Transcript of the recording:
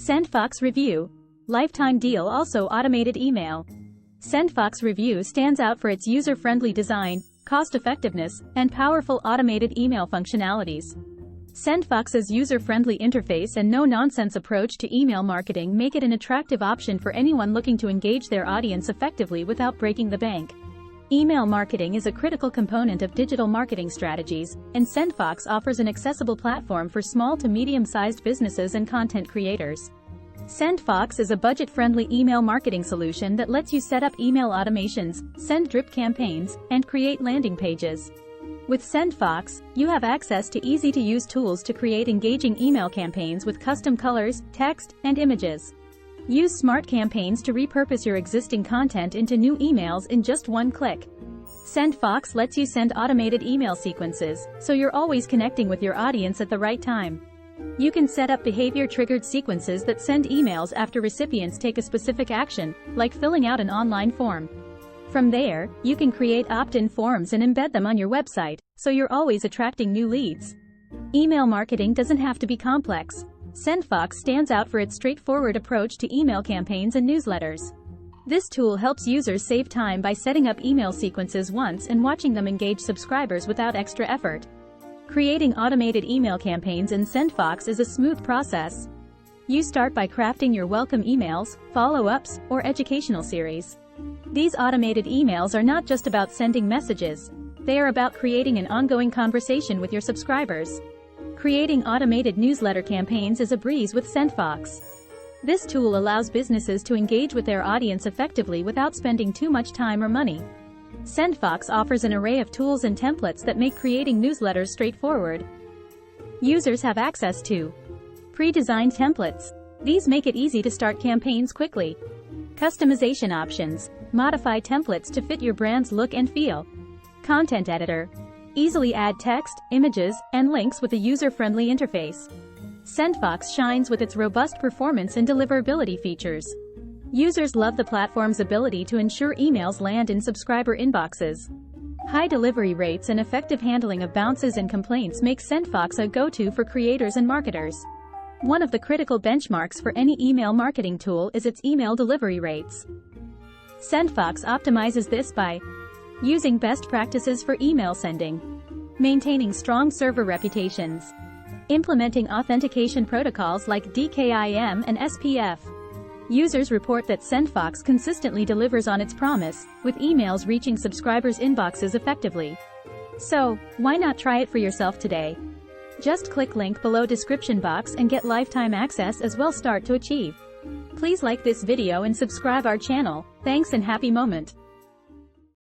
SendFox Review. Lifetime deal. Also automated email. SendFox Review stands out for its user-friendly design, cost-effectiveness, and powerful automated email functionalities. SendFox's user-friendly interface and no-nonsense approach to email marketing make it an attractive option for anyone looking to engage their audience effectively without breaking the bank. Email marketing is a critical component of digital marketing strategies, and SendFox offers an accessible platform for small to medium-sized businesses and content creators. SendFox is a budget-friendly email marketing solution that lets you set up email automations, send drip campaigns, and create landing pages. With SendFox, you have access to easy-to-use tools to create engaging email campaigns with custom colors, text, and images. Use smart campaigns to repurpose your existing content into new emails in just one click. SendFox lets you send automated email sequences, so you're always connecting with your audience at the right time. You can set up behavior-triggered sequences that send emails after recipients take a specific action, like filling out an online form. From there, you can create opt-in forms and embed them on your website, so you're always attracting new leads. Email marketing doesn't have to be complex. SendFox stands out for its straightforward approach to email campaigns and newsletters. This tool helps users save time by setting up email sequences once and watching them engage subscribers without extra effort. Creating automated email campaigns in SendFox is a smooth process. You start by crafting your welcome emails, follow-ups, or educational series. These automated emails are not just about sending messages. They are about creating an ongoing conversation with your subscribers. Creating automated newsletter campaigns is a breeze with SendFox. This tool allows businesses to engage with their audience effectively without spending too much time or money. SendFox offers an array of tools and templates that make creating newsletters straightforward. Users have access to pre-designed templates. These make it easy to start campaigns quickly. Customization options. Modify templates to fit your brand's look and feel. Content editor. Easily add text, images, and links with a user-friendly interface. SendFox shines with its robust performance and deliverability features. Users love the platform's ability to ensure emails land in subscriber inboxes. High delivery rates and effective handling of bounces and complaints make SendFox a go-to for creators and marketers. One of the critical benchmarks for any email marketing tool is its email delivery rates. SendFox optimizes this by using best practices for email sending, maintaining strong server reputations, implementing authentication protocols like DKIM and SPF. Users report that SendFox consistently delivers on its promise, with emails reaching subscribers' inboxes effectively. So, why not try it for yourself today? Just click link below description box and get lifetime access as well. Start to achieve. Please like this video and subscribe our channel. Thanks and happy moment.